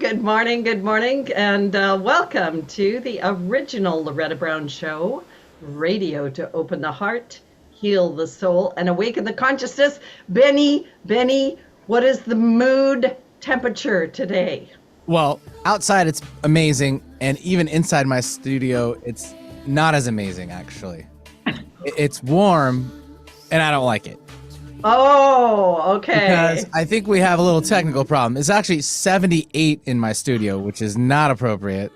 good morning, and welcome to the original Loretta Brown Show, radio to open the heart, heal the soul, and awaken the consciousness. Benny, what is the mood temperature today? Well, outside it's amazing, and even inside my studio, it's not as amazing, actually. It's warm, and I don't like it. Oh, Because okay. I think we have a little technical problem. It's actually 78 in my studio, which is not appropriate.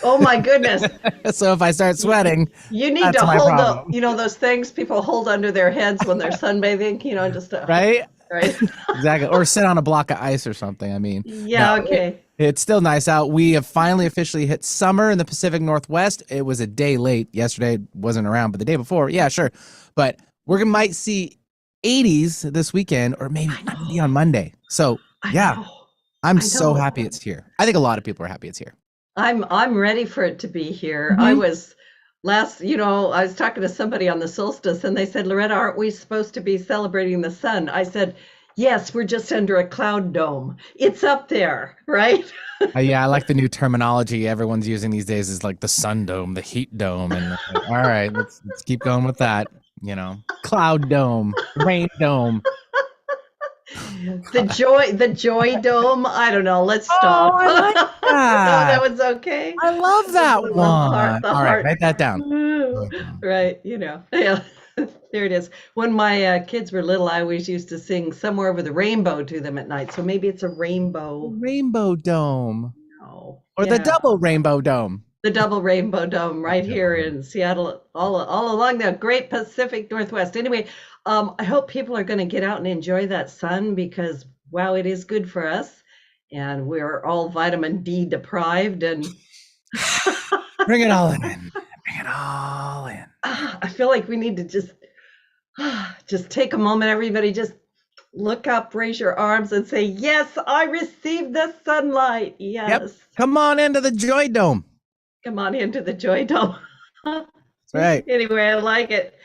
Oh my goodness. So if I start sweating, You need that's to my hold problem. those things people hold under their heads when they're sunbathing, just to, Right? right? Exactly. Or sit on a block of ice or something. I mean, no, Yeah, okay. it's still nice out. We have finally officially hit summer in the Pacific Northwest. It was a day late. Yesterday wasn't around, but the day before, yeah, sure. But might see 80s this weekend, or maybe I 90 know. on Monday. So I yeah, know. I'm I so know. happy it's here. I think a lot of people are happy it's here. I'm ready for it to be here. I Mhm. was I was talking to somebody on the solstice and they said, Loretta, aren't we supposed to be celebrating the sun? I said, yes, we're just under a cloud dome. It's up there, right? Yeah, I like the new terminology everyone's using these days is like the sun dome, the heat dome, and like, all right, let's keep going with that. Cloud dome, rain dome. The joy dome. I don't know. Let's Oh, stop. I like No, that that. one's okay. I love that The heart, one. the All right, heart. write that down. Joy dome. Right, yeah. There it is. When my kids were little, I always used to sing "Somewhere Over the Rainbow" to them at night. So maybe it's a rainbow. Rainbow dome, No, or the yeah, double rainbow dome. the double rainbow dome right here in Seattle, all along the Great Pacific Northwest. Anyway, I hope people are going to get out and enjoy that sun because wow, it is good for us, and we're all vitamin D deprived, and Bring it all in. Bring it all in. I feel like we need to just take a moment, everybody, just look up, raise your arms, and say, yes, I received the sunlight. Yep. Yes. Come on into the joy dome. Come on into the joy dome. That's right. Anyway, I like it.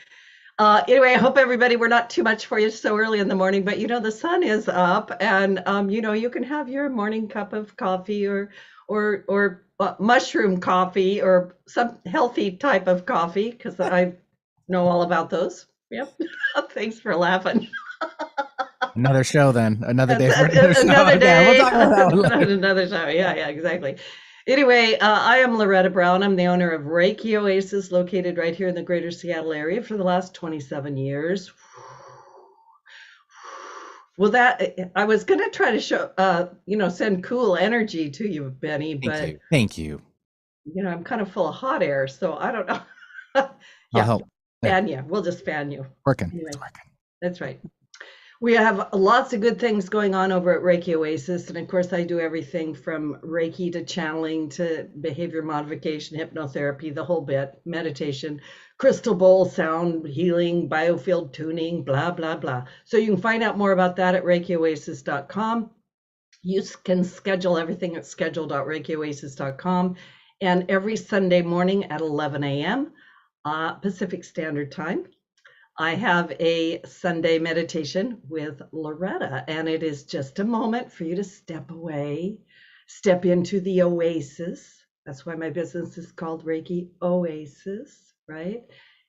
Anyway, I hope everybody, we're not too much for you so early in the morning, but the sun is up, and you can have your morning cup of coffee or mushroom coffee or some healthy type of coffee because I know all about those. Yep. Thanks for laughing. Another show then. Another That's day for another show. another Okay, we'll day, talk about that one later. another show. Yeah, exactly. Anyway, I am Loretta Brown. I'm the owner of Reiki Oasis, located right here in the greater Seattle area for the last 27 years. Well, that I was going to try to send cool energy to you, Benny, Thank but you. Thank you. I'm kind of full of hot air, so I don't know. I'll Yeah, help. There. fan you. We'll just fan you. Working. Anyway, It's working. that's right. We have lots of good things going on over at Reiki Oasis. And of course, I do everything from Reiki to channeling to behavior modification, hypnotherapy, the whole bit, meditation, crystal bowl sound healing, biofield tuning, blah, blah, blah. So you can find out more about that at ReikiOasis.com. You can schedule everything at schedule.ReikiOasis.com. And every Sunday morning at 11 a.m. Pacific Standard Time, I have a Sunday meditation with Loretta, and it is just a moment for you to step away, step into the oasis. That's why my business is called Reiki Oasis, right?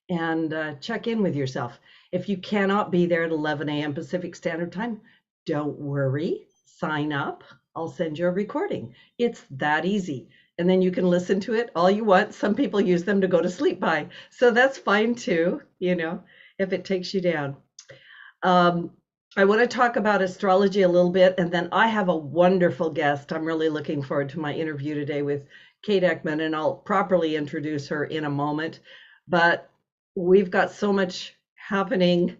And check in with yourself. If you cannot be there at 11 a.m. Pacific Standard Time, don't worry. Sign up. I'll send you a recording. It's that easy. And then you can listen to it all you want. Some people use them to go to sleep by. So that's fine too, if it takes you down. Um, I want to talk about astrology a little bit, and then I have a wonderful guest. I'm really looking forward to my interview today with Kate Eckman, and I'll properly introduce her in a moment. But we've got so much happening,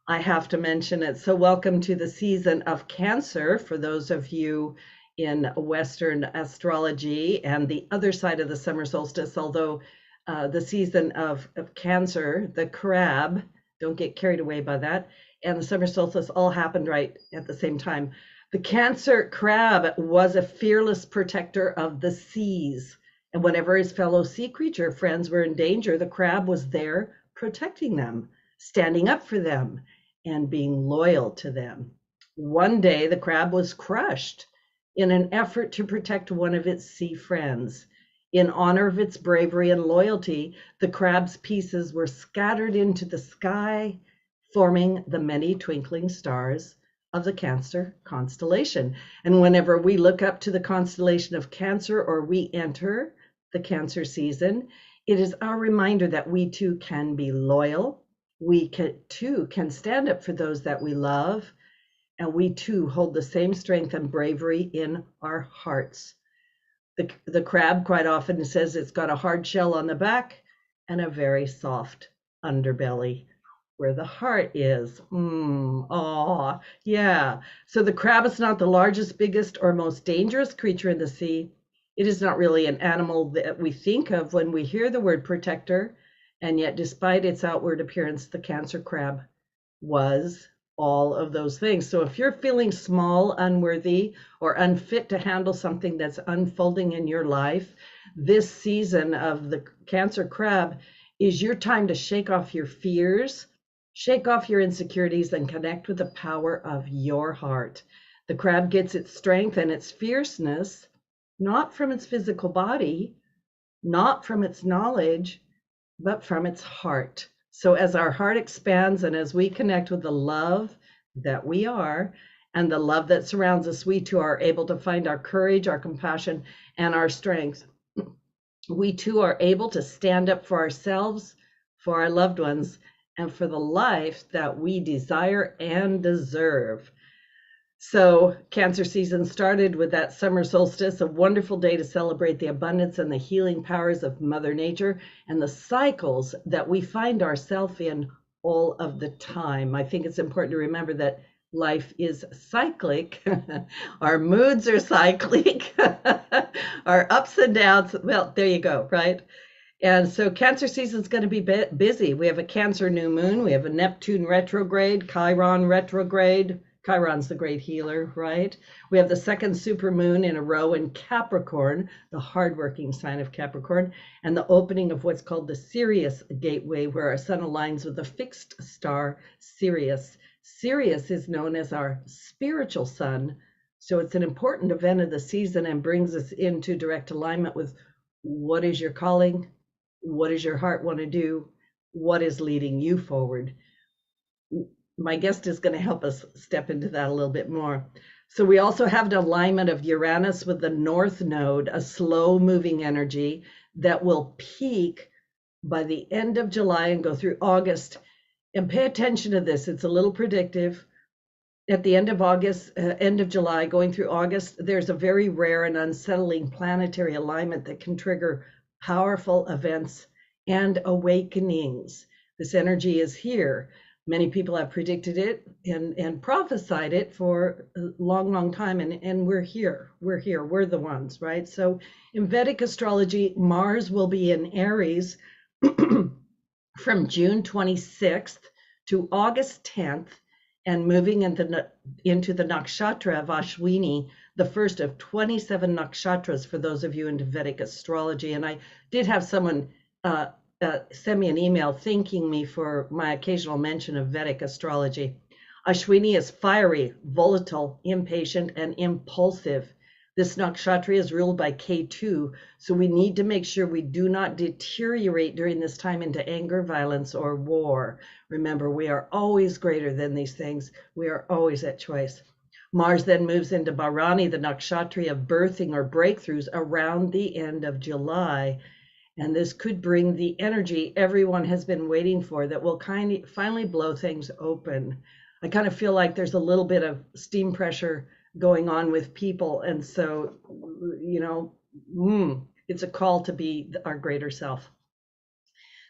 I have to mention it. So, welcome to the season of Cancer for those of you in Western astrology and the other side of the summer solstice, although the season of Cancer, the crab, don't get carried away by that, and the summer solstice all happened right at the same time. The Cancer crab was a fearless protector of the seas, and whenever his fellow sea creature friends were in danger, the crab was there protecting them, standing up for them, and being loyal to them. One day, the crab was crushed in an effort to protect one of its sea friends. In honor of its bravery and loyalty, the crab's pieces were scattered into the sky, forming the many twinkling stars of the Cancer constellation. And whenever we look up to the constellation of Cancer or we enter the Cancer season, it is our reminder that we too can be loyal. We too can stand up for those that we love. And we too hold the same strength and bravery in our hearts. The crab quite often says it's got a hard shell on the back and a very soft underbelly where the heart is. Aw, yeah. So the crab is not the largest, biggest, or most dangerous creature in the sea. It is not really an animal that we think of when we hear the word protector. And yet, despite its outward appearance, the Cancer crab was all of those things. So if you're feeling small, unworthy, or unfit to handle something that's unfolding in your life, this season of the Cancer crab is your time to shake off your fears, shake off your insecurities, and connect with the power of your heart. The crab gets its strength and its fierceness not from its physical body, not from its knowledge, but from its heart. So as our heart expands and as we connect with the love that we are and the love that surrounds us, we too are able to find our courage, our compassion, and our strength. We too are able to stand up for ourselves, for our loved ones, and for the life that we desire and deserve. So Cancer season started with that summer solstice, a wonderful day to celebrate the abundance and the healing powers of Mother Nature and the cycles that we find ourselves in all of the time. I think it's important to remember that life is cyclic. Our moods are cyclic. Our ups and downs. Well, there you go, right? And so Cancer season is going to be busy. We have a Cancer new moon. We have a Neptune retrograde, Chiron retrograde. Chiron's the great healer, right? We have the second supermoon in a row in Capricorn, the hardworking sign of Capricorn, and the opening of what's called the Sirius gateway, where our sun aligns with the fixed star Sirius. Sirius is known as our spiritual sun, so it's an important event of the season and brings us into direct alignment with what is your calling, what does your heart want to do, what is leading you forward. My guest is going to help us step into that a little bit more. So we also have an alignment of Uranus with the North Node, a slow moving energy that will peak by the end of July and go through August. And pay attention to this. It's a little predictive. At the end of August, end of July, going through August, there's a very rare and unsettling planetary alignment that can trigger powerful events and awakenings. This energy is here. Many people have predicted it and prophesied it for a long, long time, and we're here. We're the ones, right? So in Vedic astrology, Mars will be in Aries from June 26th to August 10th, and moving into the nakshatra of Ashwini, the first of 27 nakshatras for those of you into Vedic astrology. And I did have someone send me an email thanking me for my occasional mention of Vedic astrology. Ashwini is fiery, volatile, impatient, and impulsive. This nakshatra is ruled by K2, so we need to make sure we do not deteriorate during this time into anger, violence, or war. Remember, we are always greater than these things. We are always at choice. Mars then moves into Bharani, the nakshatra of birthing or breakthroughs, around the end of July. And this could bring the energy everyone has been waiting for that will finally blow things open. I kind of feel like there's a little bit of steam pressure going on with people. And so, it's a call to be our greater self.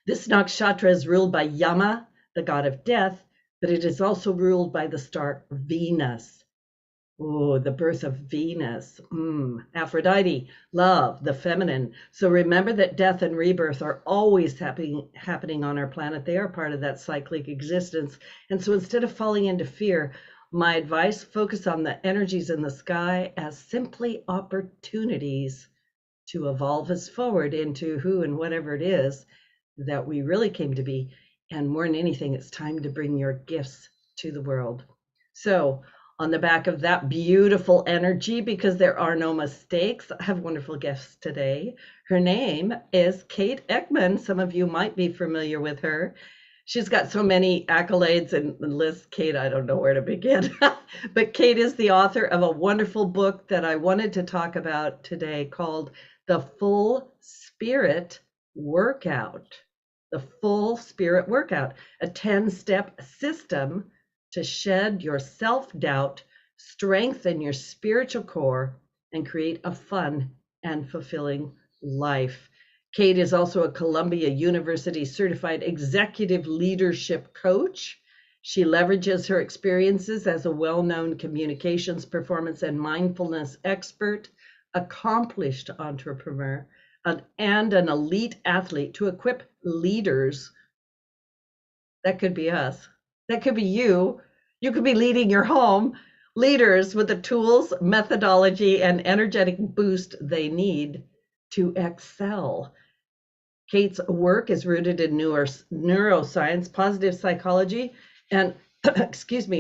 This nakshatra is ruled by Yama, the god of death, but it is also ruled by the star Venus. Oh, the birth of Venus. Aphrodite, love, the feminine. So remember that death and rebirth are always happening on our planet. They are part of that cyclic existence. And so instead of falling into fear, my advice, focus on the energies in the sky as simply opportunities to evolve us forward into who and whatever it is that we really came to be. And more than anything, it's time to bring your gifts to the world. So on the back of that beautiful energy, because there are no mistakes, I have wonderful guests today. Her name is Kate Eckman. Some of you might be familiar with her. She's got so many accolades and lists, Kate, I don't know where to begin. But Kate is the author of a wonderful book that I wanted to talk about today called The Full Spirit Workout. The Full Spirit Workout, a 10-step system to shed your self-doubt, strengthen your spiritual core, and create a fun and fulfilling life. Kate is also a Columbia University certified executive leadership coach. She leverages her experiences as a well-known communications, performance, and mindfulness expert, accomplished entrepreneur, and an elite athlete to equip leaders. That could be us. That could be you. You could be leading your home, leaders with the tools, methodology, and energetic boost they need to excel. Kate's work is rooted in neuroscience, positive psychology, and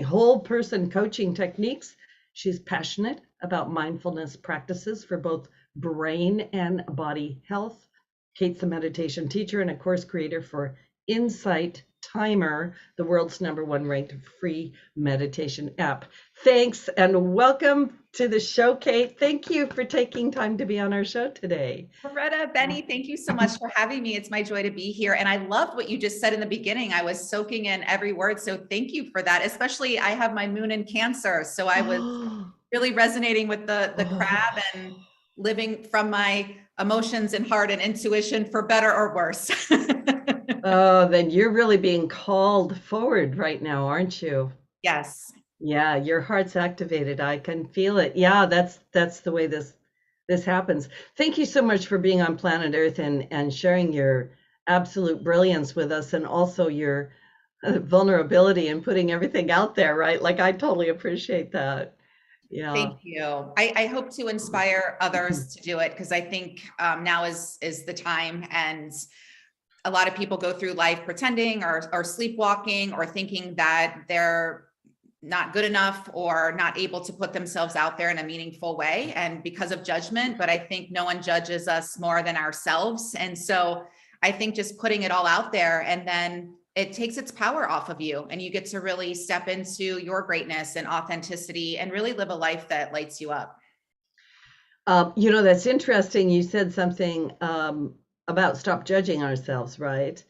whole person coaching techniques. She's passionate about mindfulness practices for both brain and body health. Kate's a meditation teacher and a course creator for Insight Timer, the world's #1 ranked free meditation app. Thanks and welcome to the show, Kate. Thank you for taking time to be on our show today. Loretta, Benny, thank you so much for having me. It's my joy to be here. And I loved what you just said in the beginning. I was soaking in every word. So thank you for that. Especially I have my moon in Cancer. So I was really resonating with the crab and living from my emotions and heart and intuition, for better or worse. Oh, then you're really being called forward right now, aren't you? Yes. Yeah, your heart's activated. I can feel it. Yeah, that's the way this happens. Thank you so much for being on planet Earth and sharing your absolute brilliance with us, and also your vulnerability and putting everything out there, right? Like, I totally appreciate that. Yeah. Thank you. I hope to inspire others to do it, because I think now is the time. And a lot of people go through life pretending or sleepwalking or thinking that they're not good enough or not able to put themselves out there in a meaningful way, and because of judgment. But I think no one judges us more than ourselves. And so I think just putting it all out there, and then it takes its power off of you, and you get to really step into your greatness and authenticity and really live a life that lights you up. That's interesting. You said something about stop judging ourselves, right?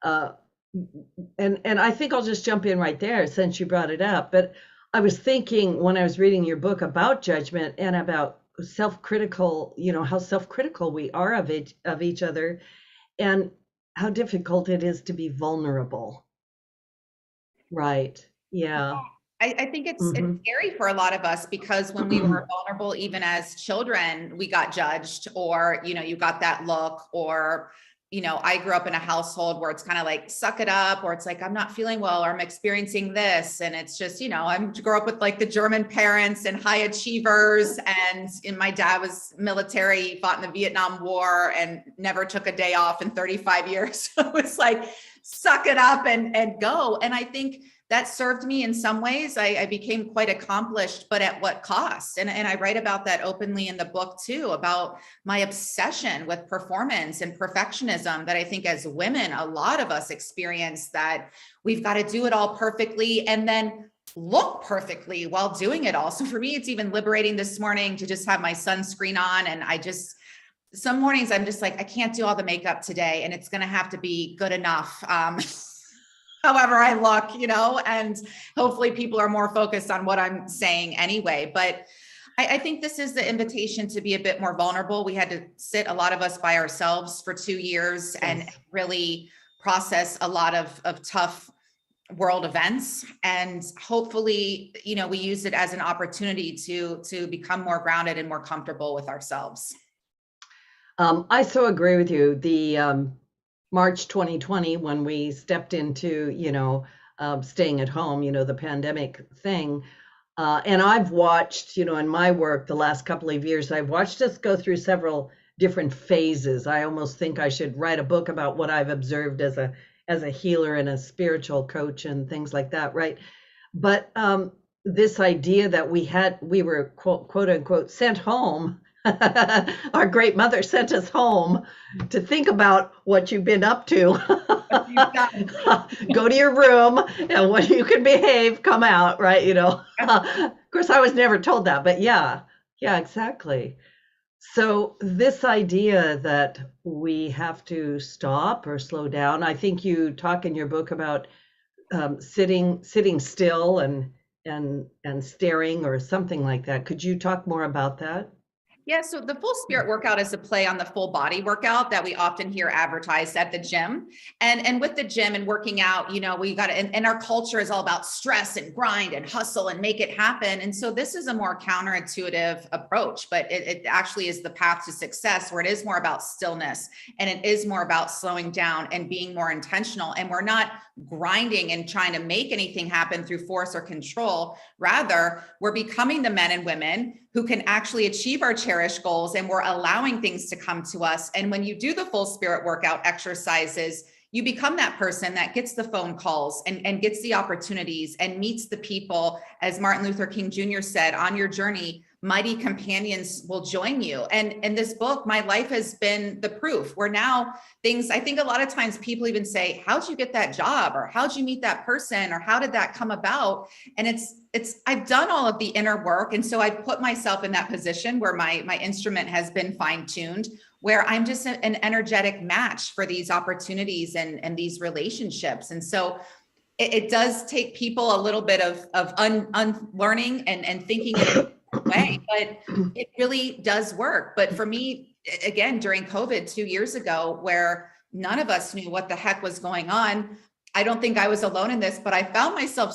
And I think I'll just jump in right there since you brought it up. But I was thinking when I was reading your book about judgment and about self-critical, how self-critical we are of each other, and how difficult it is to be vulnerable. Right. Yeah. I think it's scary for a lot of us, because when we were vulnerable, even as children, we got judged, or, you got that look, or, I grew up in a household where it's kind of like, suck it up, or it's like, I'm not feeling well, or I'm experiencing this. And it's just, I grew up with like the German parents and high achievers. And my dad was military, fought in the Vietnam War and never took a day off in 35 years. So it's like, suck it up and go. And I think that served me in some ways. I became quite accomplished, but at what cost? And I write about that openly in the book too, about my obsession with performance and perfectionism that I think as women, a lot of us experience, that we've got to do it all perfectly and then look perfectly while doing it all. So for me, it's even liberating this morning to just have my sunscreen on. And some mornings I'm just like, I can't do all the makeup today, and it's going to have to be good enough. However I look, and hopefully people are more focused on what I'm saying anyway. But I think this is the invitation to be a bit more vulnerable. We had to sit, a lot of us, by ourselves for 2 years and really process a lot of tough world events. And hopefully, we use it as an opportunity to become more grounded and more comfortable with ourselves. I so agree with you. The March 2020, when we stepped into, staying at home, the pandemic thing. And I've watched, in my work the last couple of years, I've watched us go through several different phases. I almost think I should write a book about what I've observed as a healer and a spiritual coach and things like that, right? But this idea that we were quote unquote sent home. Our great mother sent us home to think about what you've been up to. Go to your room, and when you can behave, come out, right? Of course, I was never told that, but yeah, exactly. So this idea that we have to stop or slow down, I think you talk in your book about sitting still and staring or something like that. Could you talk more about that? Yeah, so the full spirit workout is a play on the full body workout that we often hear advertised at the gym. And with the gym and working out, we got to, and our culture is all about stress and grind and hustle and make it happen. And so this is a more counterintuitive approach, but it actually is the path to success, where it is more about stillness, and it is more about slowing down and being more intentional. And we're not grinding and trying to make anything happen through force or control. Rather, we're becoming the men and women who can actually achieve our cherished goals, and we're allowing things to come to us. And when you do the full spirit workout exercises, you become that person that gets the phone calls and gets the opportunities and meets the people. As Martin Luther King Jr. said, on your journey, mighty companions will join you. And in this book, my life has been the proof, where now things, I think a lot of times people even say, how'd you get that job? Or how'd you meet that person? Or how did that come about? And I've done all of the inner work. And so I put myself in that position where my instrument has been fine-tuned, where I'm just an energetic match for these opportunities and these relationships. And so it does take people a little bit of unlearning and thinking in a way, but it really does work. But for me, again, during COVID 2 years ago, where none of us knew what the heck was going on, I don't think I was alone in this, but I found myself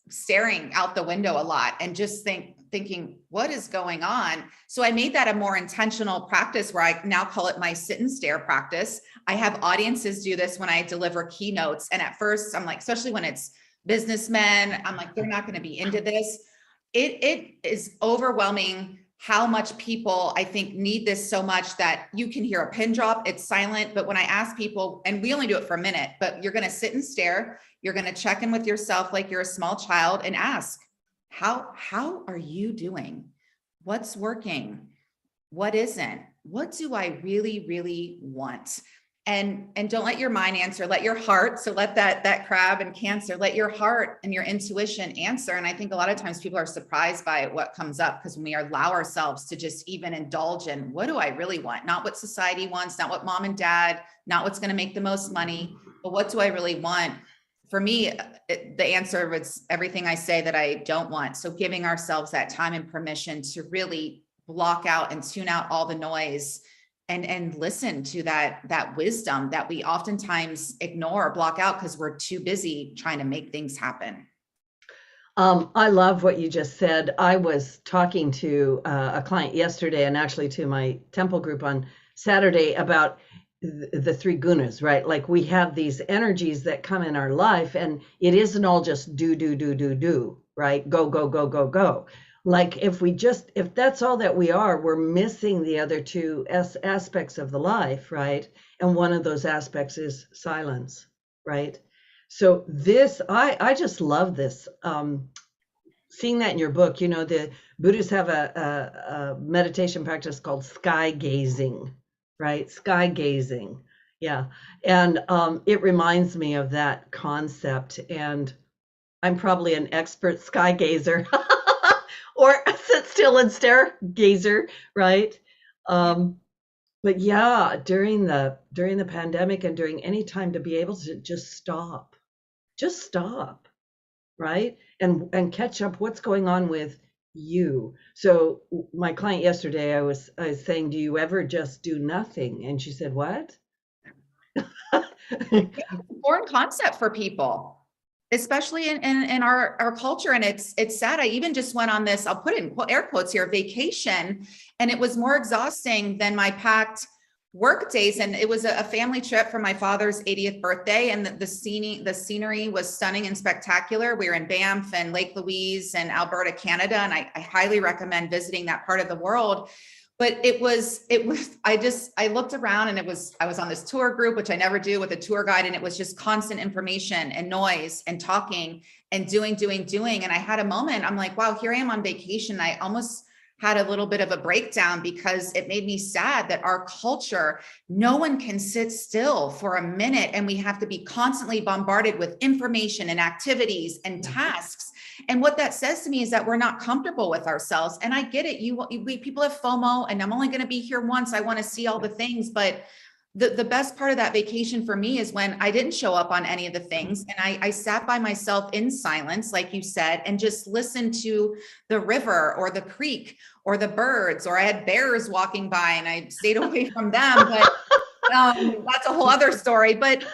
staring out the window a lot and just thinking, what is going on? So I made that a more intentional practice, where I now call it my sit and stare practice. I have audiences do this when I deliver keynotes. And at first I'm like, especially when it's businessmen, I'm like, they're not going to be into this. It is overwhelming how much people, I think, need this so much that you can hear a pin drop, it's silent. But when I ask people, and we only do it for a minute, but you're going to sit and stare, you're going to check in with yourself like you're a small child and ask, how are you doing? What's working? What isn't? What do I really, really want? And don't let your mind answer, let your heart. So let that crab and Cancer, let your heart and your intuition answer. And I think a lot of times people are surprised by what comes up, because when we allow ourselves to just even indulge in, what do I really want? Not what society wants, not what mom and dad, not what's going to make the most money, but what do I really want? For me, the answer was everything I say that I don't want. So giving ourselves that time and permission to really block out and tune out all the noise and listen to that wisdom that we oftentimes ignore or block out because we're too busy trying to make things happen. I love what you just said. I was talking to a client yesterday, and actually to my temple group on Saturday, about the three gunas, right? Like, we have these energies that come in our life, and it isn't all just do, right? Go, go, go, go, go. Like, if that's all that we are, we're missing the other two aspects of the life, right? And one of those aspects is silence, right? So this, I just love this. Seeing that in your book, the Buddhists have a meditation practice called sky gazing, right? Sky gazing. Yeah. And it reminds me of that concept. And I'm probably an expert sky gazer or sit still and stare gazer, right? But yeah, during the pandemic and during any time, to be able to just stop, right? And catch up what's going on with you. So my client yesterday, I was saying, do you ever just do nothing? And she said, what? Foreign concept for people, especially in our culture. And it's sad. I even just went on this, I'll put it in air quotes here, vacation, and it was more exhausting than my packed work days. And it was a family trip for my father's 80th birthday. And the scenery was stunning and spectacular. We were in Banff and Lake Louise and Alberta, Canada. And I highly recommend visiting that part of the world. But I looked around and I was on this tour group, which I never do, with a tour guide. And it was just constant information and noise and talking and doing. And I had a moment, I'm like, wow, here I am on vacation. I almost had a little bit of a breakdown because it made me sad that our culture, no one can sit still for a minute. And we have to be constantly bombarded with information and activities and tasks. And what that says to me is that we're not comfortable with ourselves. And I get it. People have FOMO, and I'm only going to be here once. I want to see all the things. But the best part of that vacation for me is when I didn't show up on any of the things. And I sat by myself in silence, like you said, and just listened to the river or the creek or the birds, or I had bears walking by and I stayed away from them. But that's a whole other story. But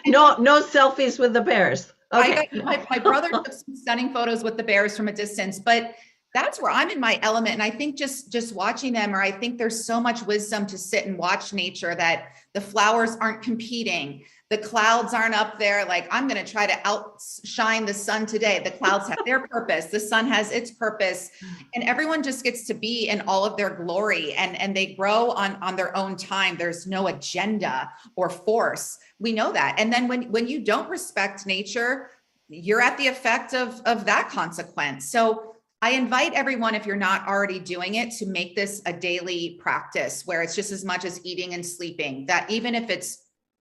no selfies with the bears. Okay. My brother took some stunning photos with the bears from a distance, but that's where I'm in my element. And I think just watching them, or I think there's so much wisdom to sit and watch nature, that the flowers aren't competing. The clouds aren't up there like, I'm going to try to outshine the sun today. The clouds have their purpose. The sun has its purpose. And everyone just gets to be in all of their glory, and they grow on their own time. There's no agenda or force. We know that. And then when you don't respect nature, you're at the effect of that consequence. So I invite everyone, if you're not already doing it, to make this a daily practice where it's just as much as eating and sleeping, that even if it's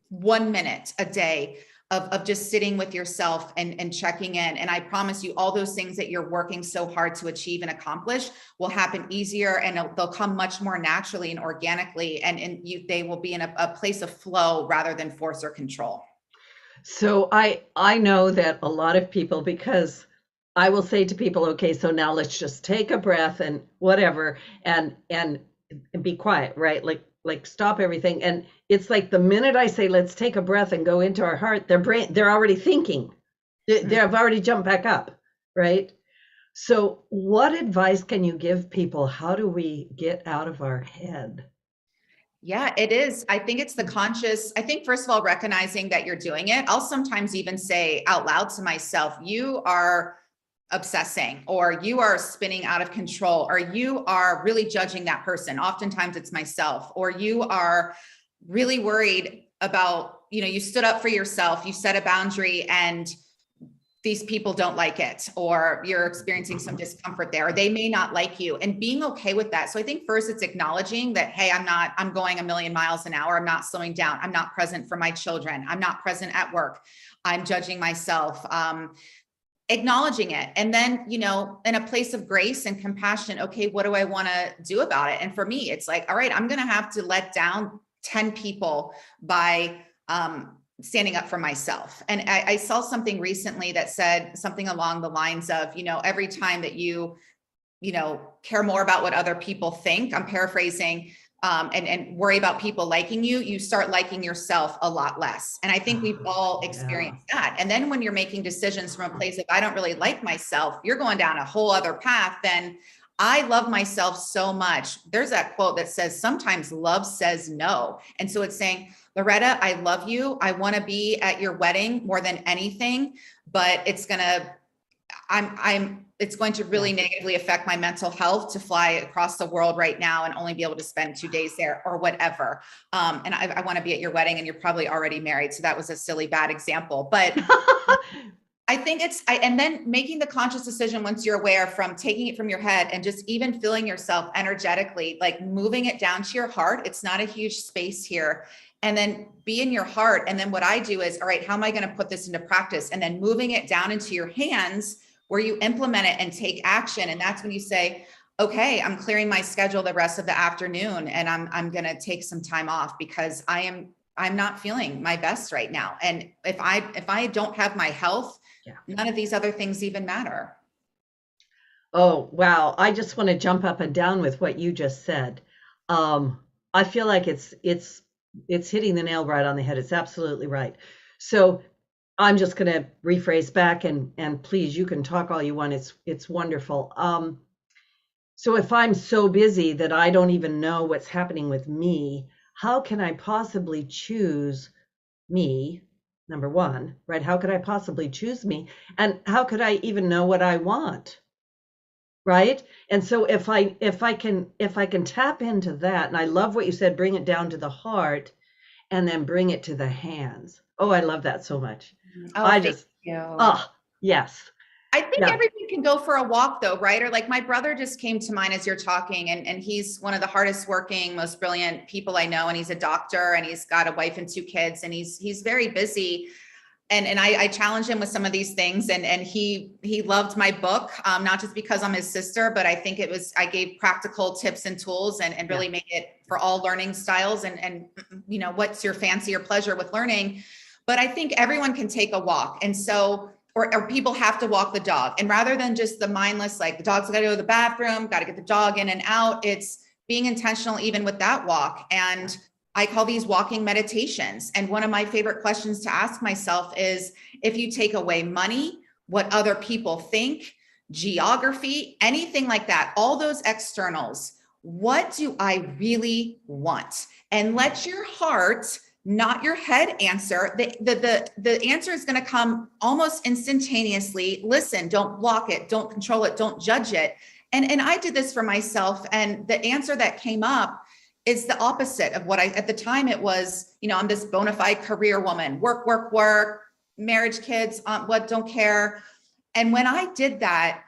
1 minute a day of just sitting with yourself and checking in. And I promise you, all those things that you're working so hard to achieve and accomplish will happen easier, and they'll come much more naturally and organically. And they will be in a place of flow rather than force or control. So I know that a lot of people, because I will say to people, okay, so now let's just take a breath and whatever, and be quiet, right? Like stop everything. And it's like the minute I say, let's take a breath and go into our heart, they're already thinking. They've already jumped back up, right? So what advice can you give people? How do we get out of our head? Yeah, it is. I think it's the conscious. I think, first of all, recognizing that you're doing it. I'll sometimes even say out loud to myself, you are obsessing, or you are spinning out of control, or you are really judging that person. Oftentimes it's myself, or you are really worried about, you stood up for yourself, you set a boundary, and these people don't like it, or you're experiencing some discomfort there, or they may not like you, and being okay with that. So I think first it's acknowledging that, hey, I'm going a million miles an hour. I'm not slowing down. I'm not present for my children. I'm not present at work. I'm judging myself. Acknowledging it. And then, in a place of grace and compassion, okay, what do I want to do about it? And for me, it's like, all right, I'm going to have to let down 10 people by standing up for myself. And I saw something recently that said something along the lines of, every time that you care more about what other people think, I'm paraphrasing, and worry about people liking you, you start liking yourself a lot less. And I think we've all experienced that. And then when you're making decisions from a place of, I don't really like myself, you're going down a whole other path than, I love myself so much. There's that quote that says, sometimes love says no. And so it's saying, Loretta, I love you. I want to be at your wedding more than anything, but it's going to really negatively affect my mental health to fly across the world right now and only be able to spend 2 days there or whatever. And I want to be at your wedding, and you're probably already married. So that was a silly, bad example, but I think and then making the conscious decision, once you're aware, from taking it from your head and just even feeling yourself energetically, like moving it down to your heart. It's not a huge space here. And then be in your heart. And then what I do is, all right, how am I going to put this into practice? And then moving it down into your hands, where you implement it and take action. And that's when you say, okay, I'm clearing my schedule the rest of the afternoon, and I'm going to take some time off because I'm not feeling my best right now. And if I don't have my health, none of these other things even matter. Oh, wow. I just want to jump up and down with what you just said. I feel like it's hitting the nail right on the head. It's absolutely right. So I'm just going to rephrase back, and please, you can talk all you want. It's wonderful. So if I'm so busy that I don't even know what's happening with me, how can I possibly choose me? Number one, right? How could I possibly choose me? And how could I even know what I want? right? And so if I can tap into that, and I love what you said, bring it down to the heart and then bring it to the hands. Oh, I love that so much. Oh, I thank just, you. oh, yes. I think Yeah. everyone can go for a walk though, right? Or like my brother just came to mind as you're talking, and he's one of the hardest working, most brilliant people I know. And he's a doctor and he's got a wife and 2 kids, and he's very busy. And I challenged him with some of these things, and he loved my book, not just because I'm his sister, but I think I gave practical tips and tools, and really made it for all learning styles, and what's your fancy or pleasure with learning. But I think everyone can take a walk. And so, or people have to walk the dog. And rather than just the mindless, like the dog's got to go to the bathroom, got to get the dog in and out, it's being intentional even with that walk. And I call these walking meditations. And one of my favorite questions to ask myself is, if you take away money, what other people think, geography, anything like that, all those externals, what do I really want? And let your heart, not your head, answer. The answer is going to come almost instantaneously. Listen, don't block it, don't control it, don't judge it. And I did this for myself. And the answer that came up is the opposite of what at the time it was, I'm this bona fide career woman, work, work, work, marriage, kids, what, don't care. And when I did that,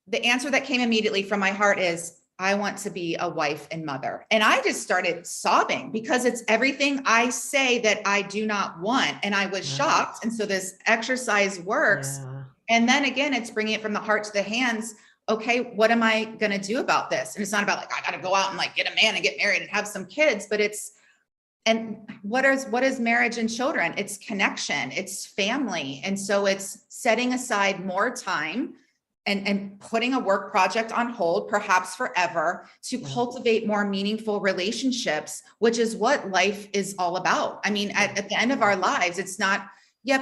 the answer that came immediately from my heart is, I want to be a wife and mother. And I just started sobbing, because it's everything I say that I do not want. And I was shocked. And so this exercise works. Yeah. And then again, it's bringing it from the heart to the hands. Okay, what am I going to do about this? And it's not about like, I got to go out and like get a man and get married and have some kids, but and what is marriage and children? It's connection, it's family. And so it's setting aside more time and putting a work project on hold, perhaps forever, to cultivate more meaningful relationships, which is what life is all about. I mean, at the end of our lives, it's not,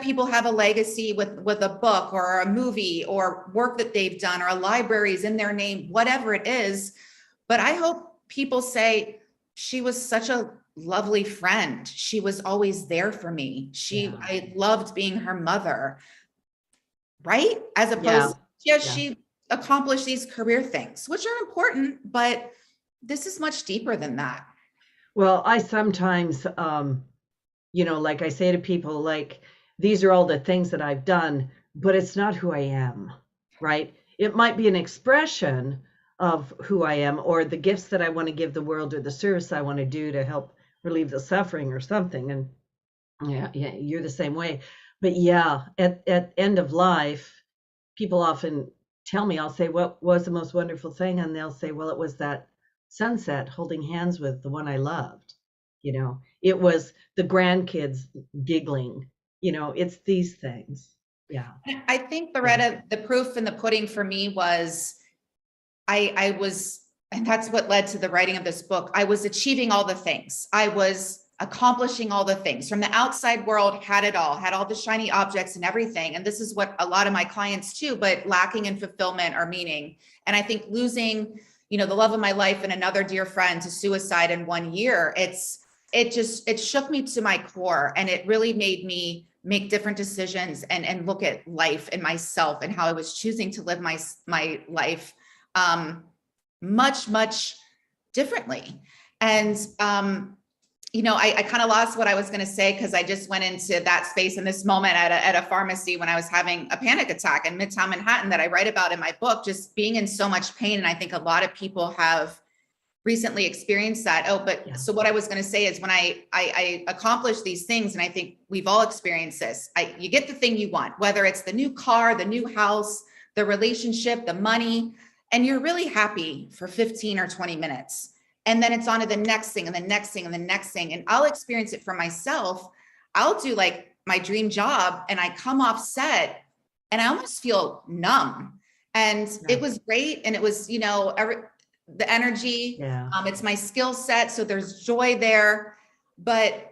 people have a legacy with a book or a movie or work that they've done, or a library's in their name, whatever it is. But I hope people say, she was such a lovely friend. She was always there for me. I loved being her mother, right? As opposed to, she accomplished these career things, which are important, but this is much deeper than that. Well, I sometimes, like I say to people, like, these are all the things that I've done, but it's not who I am, right? It might be an expression of who I am, or the gifts that I want to give the world, or the service I want to do to help relieve the suffering or something. And you're the same way. But at end of life, people often tell me, I'll say, what was the most wonderful thing? And they'll say, well, it was that sunset holding hands with the one I loved. It was the grandkids giggling. It's these things. Yeah. I think, Loretta, the proof in the pudding for me was I was, and that's what led to the writing of this book. I was achieving all the things. I was accomplishing all the things from the outside world, had it all, had all the shiny objects and everything. And this is what a lot of my clients too, but lacking in fulfillment or meaning. And I think losing, the love of my life and another dear friend to suicide in 1 year, it shook me to my core, and it really made me make different decisions and look at life and myself and how I was choosing to live my life much, much differently. And, I kind of lost what I was going to say, because I just went into that space in this moment at a pharmacy when I was having a panic attack in Midtown Manhattan that I write about in my book, just being in so much pain. And I think a lot of people have recently experienced that. So what I was going to say is, when I accomplish these things, and I think we've all experienced this, you get the thing you want, whether it's the new car, the new house, the relationship, the money, and you're really happy for 15 or 20 minutes. And then it's on to the next thing and the next thing and the next thing. And I'll experience it for myself. I'll do like my dream job, and I come off set and I almost feel numb. And it was great. And it was, the energy, it's my skill set. So there's joy there, but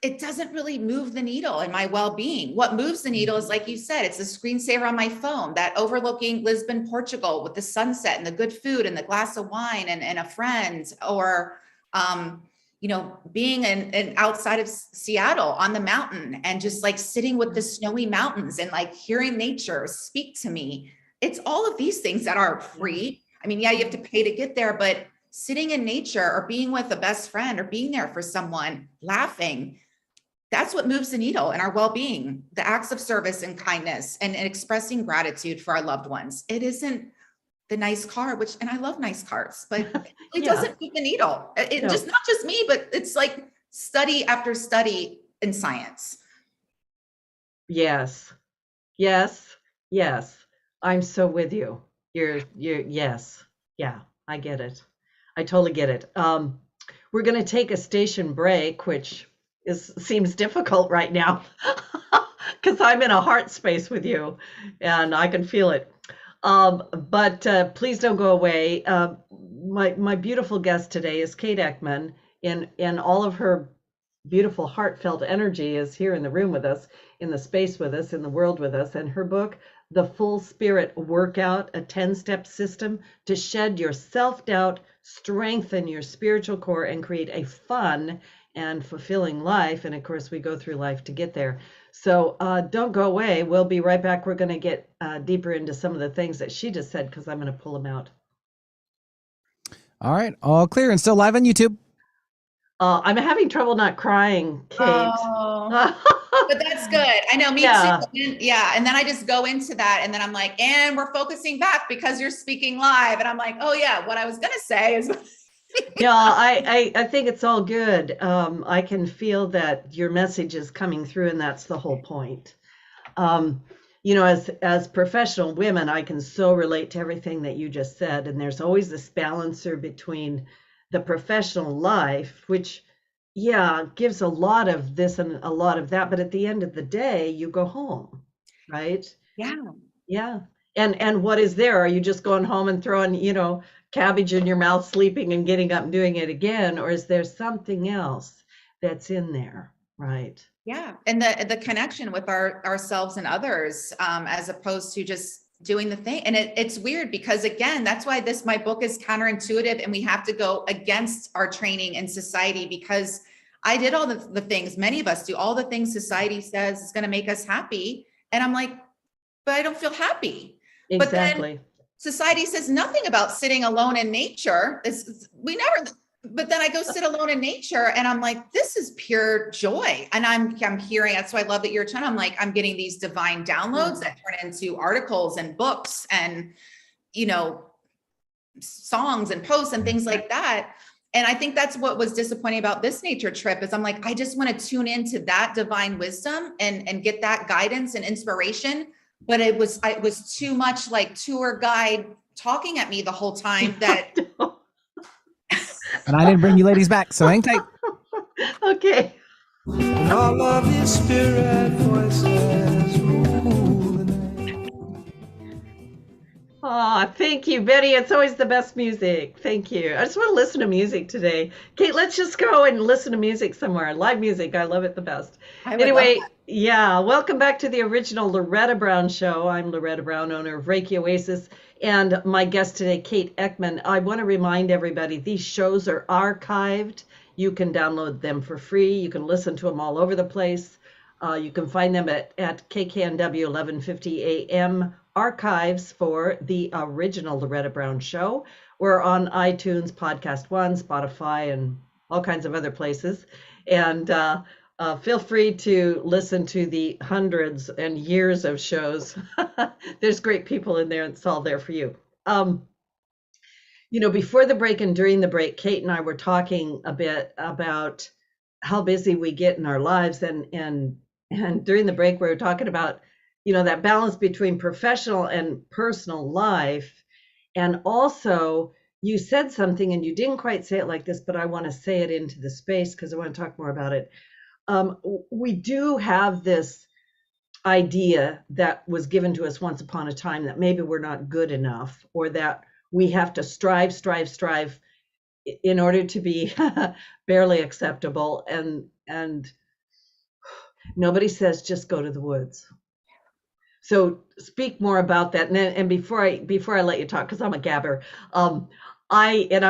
it doesn't really move the needle in my well-being. What moves the needle is, like you said, it's the screensaver on my phone, that overlooking Lisbon, Portugal, with the sunset and the good food and the glass of wine and a friend, or, being in outside of Seattle on the mountain and just like sitting with the snowy mountains and like hearing nature speak to me. it's all of these things that are free. I mean, yeah, you have to pay to get there, but sitting in nature or being with a best friend or being there for someone, laughing, that's what moves the needle in our well-being, the acts of service and kindness and expressing gratitude for our loved ones. It isn't the nice car, which, and I love nice cars, but it doesn't move the needle. It just, not just me, but it's like study after study in science. Yes. I'm so with you. Yes. Yeah, I get it. I totally get it. We're going to take a station break, which seems difficult right now because I'm in a heart space with you and I can feel it. But please don't go away. My beautiful guest today is Kate Eckman, and all of her beautiful heartfelt energy is here in the room with us, in the space with us, in the world with us. And her book, The Full Spirit Workout, a 10-step system to shed your self-doubt, strengthen your spiritual core, and create a fun and fulfilling life. And of course, we go through life to get there. So don't go away. We'll be right back. We're going to get deeper into some of the things that she just said, because I'm going to pull them out. All right. All clear and still live on YouTube. I'm having trouble not crying, Kate. Oh, but that's good. I know, me too. Yeah. And then I just go into that and then I'm like, and we're focusing back because you're speaking live. And I'm like, oh yeah, what I was going to say is. Yeah, I think it's all good. I can feel that your message is coming through, and that's the whole point. As professional women, I can so relate to everything that you just said. And there's always this balancer between the professional life, which, gives a lot of this and a lot of that. But at the end of the day, you go home, right? Yeah. Yeah. And what is there? Are you just going home and throwing, cabbage in your mouth, sleeping and getting up and doing it again? Or is there something else that's in there, right? Yeah. And the connection with ourselves and others, as opposed to just doing the thing. And it's weird because, again, that's why my book is counterintuitive, and we have to go against our training in society, because I did all the things, many of us do all the things society says is going to make us happy. And I'm like, but I don't feel happy. Exactly. But then society says nothing about sitting alone in nature. But then I go sit alone in nature and I'm like, this is pure joy. And I'm hearing, that's why I love that you're telling, I'm getting these divine downloads that turn into articles and books and, songs and posts and things like that. And I think that's what was disappointing about this nature trip is I'm like, I just want to tune into that divine wisdom and get that guidance and inspiration. But it was too much like tour guide talking at me the whole time that. And I didn't bring you ladies back, so hang tight. Okay. And all of these spirit voices rule the night. Oh, thank you, Betty. It's always the best music. Thank you. I just want to listen to music today. Kate, let's just go and listen to music somewhere. Live music. I love it the best. Anyway, welcome back to the original Loretta Brown Show. I'm Loretta Brown, owner of Reiki Oasis, and my guest today, Kate Eckman. I want to remind everybody, these shows are archived. You can download them for free. You can listen to them all over the place. You can find them at KKNW 1150 AM archives for the original Loretta Brown Show. We're on iTunes, Podcast One, Spotify, and all kinds of other places. And feel free to listen to the hundreds and years of shows. There's great people in there, and it's all there for you. Before the break and during the break, Kate and I were talking a bit about how busy we get in our lives. And during the break, we were talking about, that balance between professional and personal life. And also, you said something, and you didn't quite say it like this, but I want to say it into the space because I want to talk more about it. We do have this idea that was given to us once upon a time that maybe we're not good enough, or that we have to strive in order to be barely acceptable. And nobody says just go to the woods. So speak more about that. And before I let you talk, because I'm a gabber, I'm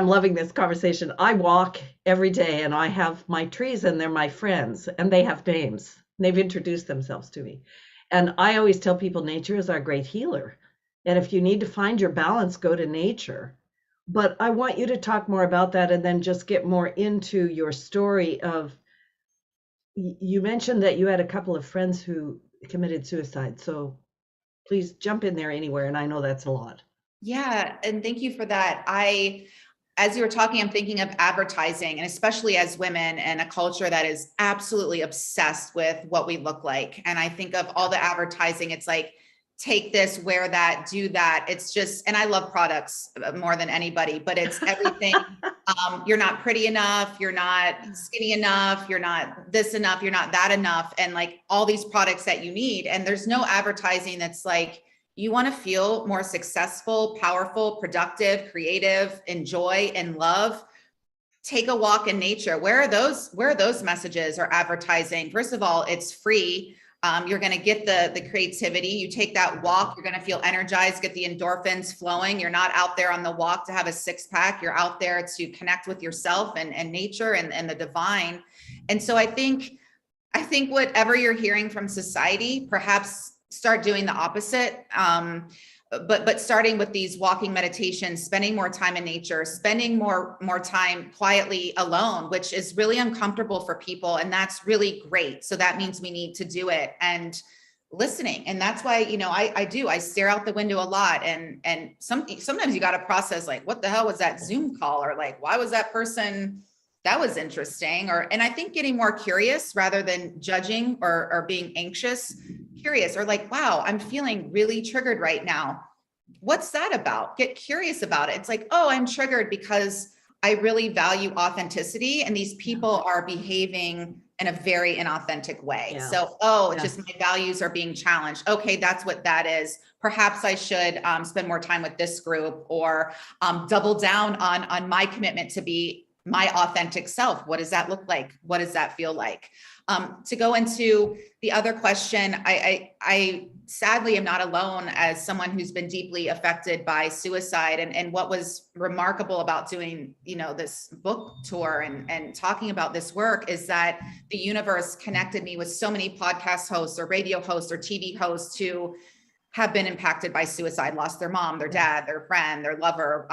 loving this conversation. I walk every day and I have my trees and they're my friends and they have names. They've introduced themselves to me. And I always tell people nature is our great healer. And if you need to find your balance, go to nature. But I want you to talk more about that and then just get more into your story of, you mentioned that you had a couple of friends who committed suicide. So please jump in there anywhere. And I know that's a lot. Yeah. And thank you for that. As you were talking, I'm thinking of advertising, and especially as women and a culture that is absolutely obsessed with what we look like. And I think of all the advertising, it's like, take this, wear that, do that. It's just, and I love products more than anybody, but it's everything. You're not pretty enough. You're not skinny enough. You're not this enough. You're not that enough. And like all these products that you need. And there's no advertising that's like, you want to feel more successful, powerful, productive, creative, enjoy, and love. Take a walk in nature. Where are those messages or advertising? First of all, it's free. You're going to get the creativity. You take that walk, you're going to feel energized, get the endorphins flowing. You're not out there on the walk to have a six pack. You're out there to connect with yourself and nature and the divine. And so I think whatever you're hearing from society, perhaps start doing the opposite. But starting with these walking meditations, spending more time in nature, spending more time quietly alone, which is really uncomfortable for people. And that's really great. So that means we need to do it, and listening. And that's why, I stare out the window a lot. And sometimes you got to process like, what the hell was that Zoom call? Or like, why was that person? That was interesting. And I think getting more curious rather than judging or being anxious, curious, or like, wow, I'm feeling really triggered right now. What's that about? Get curious about it. It's like, oh, I'm triggered because I really value authenticity, and these people are behaving in a very inauthentic way. Yeah. So, just my values are being challenged. Okay, that's what that is. Perhaps I should spend more time with this group, or double down on my commitment to be my authentic self. What does that look like? What does that feel like? To go into the other question, I sadly am not alone as someone who's been deeply affected by suicide. And what was remarkable about doing, this book tour and talking about this work is that the universe connected me with so many podcast hosts or radio hosts or TV hosts who have been impacted by suicide, lost their mom, their dad, their friend, their lover.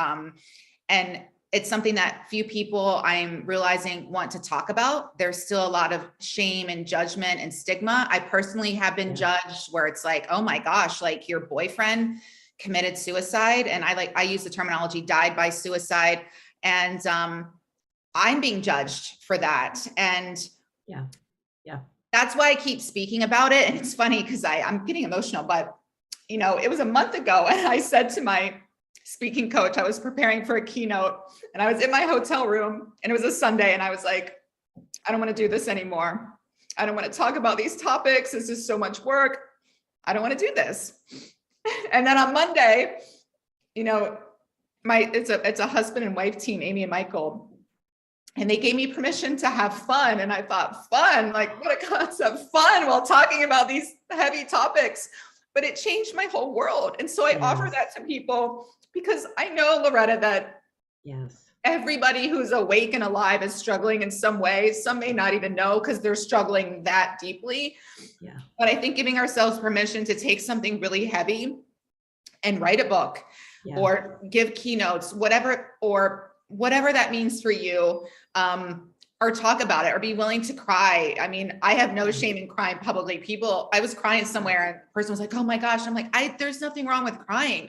And it's something that few people, I'm realizing, want to talk about. There's still a lot of shame and judgment and stigma. I personally have been judged where it's like, oh my gosh, like your boyfriend committed suicide. And I use the terminology died by suicide. And I'm being judged for that. And that's why I keep speaking about it. And it's funny because I'm getting emotional, but it was a month ago, and I said to my speaking coach, I was preparing for a keynote, and I was in my hotel room, and it was a Sunday, and I was like, I don't want to do this anymore. I don't want to talk about these topics. This is so much work. I don't want to do this. And then on Monday, it's a husband and wife team, Amy and Michael, and they gave me permission to have fun. And I thought, fun, like what a concept, fun while talking about these heavy topics. But it changed my whole world. And so I offer that to people, because I know, Loretta, that everybody who's awake and alive is struggling in some way. Some may not even know because they're struggling that deeply. Yeah. But I think giving ourselves permission to take something really heavy and write a book or give keynotes, whatever that means for you, or talk about it, or be willing to cry. I mean, I have no shame in crying publicly. I was crying somewhere, and the person was like, oh my gosh. I'm like, there's nothing wrong with crying.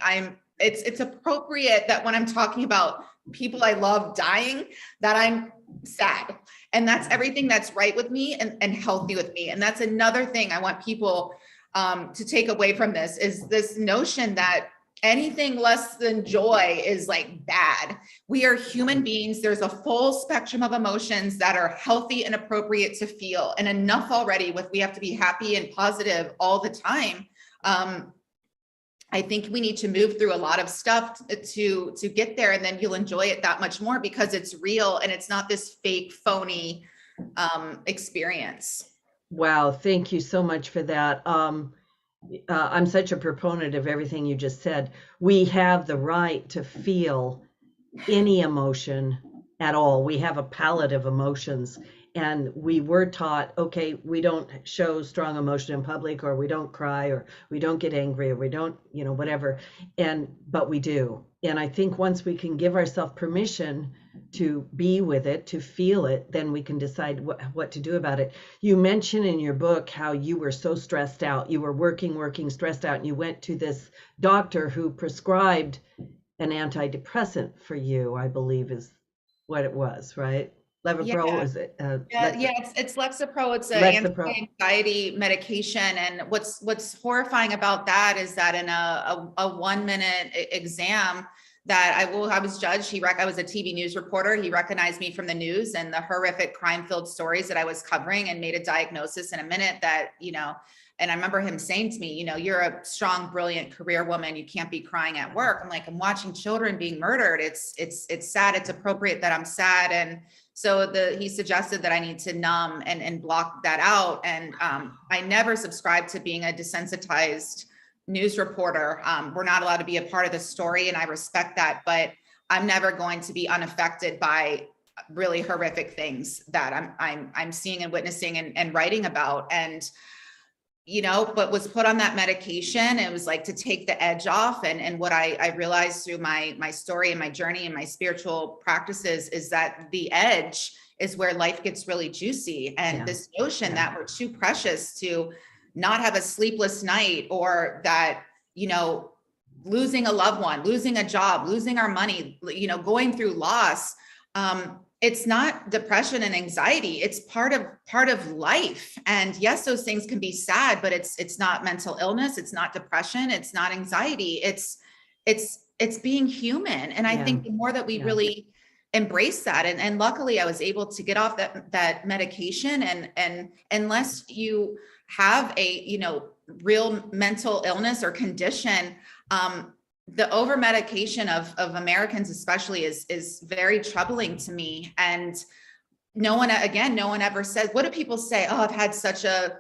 It's appropriate that when I'm talking about people I love dying, that I'm sad. And that's everything that's right with me and healthy with me. And that's another thing I want people to take away from this, is this notion that anything less than joy is like bad. We are human beings. There's a full spectrum of emotions that are healthy and appropriate to feel, and enough already with we have to be happy and positive all the time. I think we need to move through a lot of stuff to get there, and then you'll enjoy it that much more because it's real and it's not this fake, phony experience. Wow, thank you so much for that. I'm such a proponent of everything you just said. We have the right to feel any emotion at all. We have a palette of emotions, And we were taught, okay, we don't show strong emotion in public, or we don't cry, or we don't get angry, or we don't, whatever. But we do. And I think once we can give ourselves permission to be with it, to feel it, then we can decide what to do about it. You mentioned in your book how you were so stressed out. You were working, stressed out, and you went to this doctor who prescribed an antidepressant for you, I believe is what it was, right? Levipro, Yeah. is it? Yeah, it's Lexapro. It's an Lexapro. anti-anxiety medication. And what's horrifying about that is that in a 1 minute exam that I was judged, I was a TV news reporter. He recognized me from the news and the horrific crime-filled stories that I was covering, and made a diagnosis in a minute that, and I remember him saying to me, you're a strong, brilliant career woman. You can't be crying at work. I'm like, I'm watching children being murdered. It's sad. It's appropriate that I'm sad. And so he suggested that I need to numb and block that out. And I never subscribed to being a desensitized news reporter. We're not allowed to be a part of the story, and I respect that, but I'm never going to be unaffected by really horrific things that I'm seeing and witnessing and writing about. And but was put on that medication. It was like to take the edge off. And what I realized through my story and my journey and my spiritual practices is that the edge is where life gets really juicy. And this notion that we're too precious to not have a sleepless night, or that, losing a loved one, losing a job, losing our money, going through loss. It's not depression and anxiety. It's part of life. And yes, those things can be sad, but it's not mental illness. It's not depression. It's not anxiety. It's being human. And I think the more that we really embrace that, and luckily I was able to get off that medication, and unless you have a, real mental illness or condition, the over medication of Americans especially is very troubling to me. And no one ever says, what do people say? Oh, I've had such a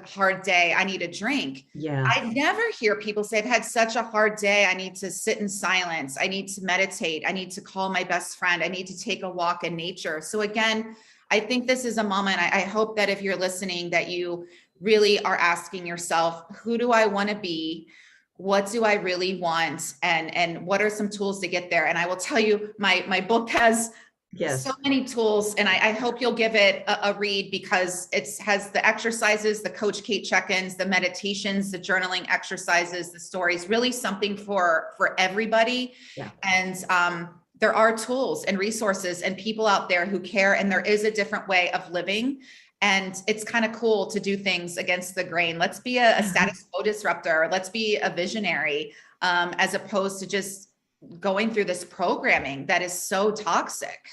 hard day, I need a drink. Yeah. I never hear people say, I've had such a hard day, I need to sit in silence, I need to meditate, I need to call my best friend, I need to take a walk in nature. So again, I think this is a moment, I hope that if you're listening, that you really are asking yourself, who do I want to be? What do I really want? And what are some tools to get there? And I will tell you, my book has so many tools, and I hope you'll give it a read, because it has the exercises, the Coach Kate check-ins, the meditations, the journaling exercises, the stories, really something for everybody. Yeah. And there are tools and resources and people out there who care, and there is a different way of living. And it's kind of cool to do things against the grain. Let's be a status quo disruptor. Let's be a visionary, as opposed to just going through this programming that is so toxic.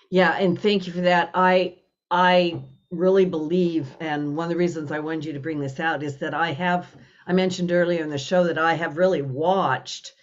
Yeah, and thank you for that. I really believe, and one of the reasons I wanted you to bring this out is that I mentioned earlier in the show that I have really watched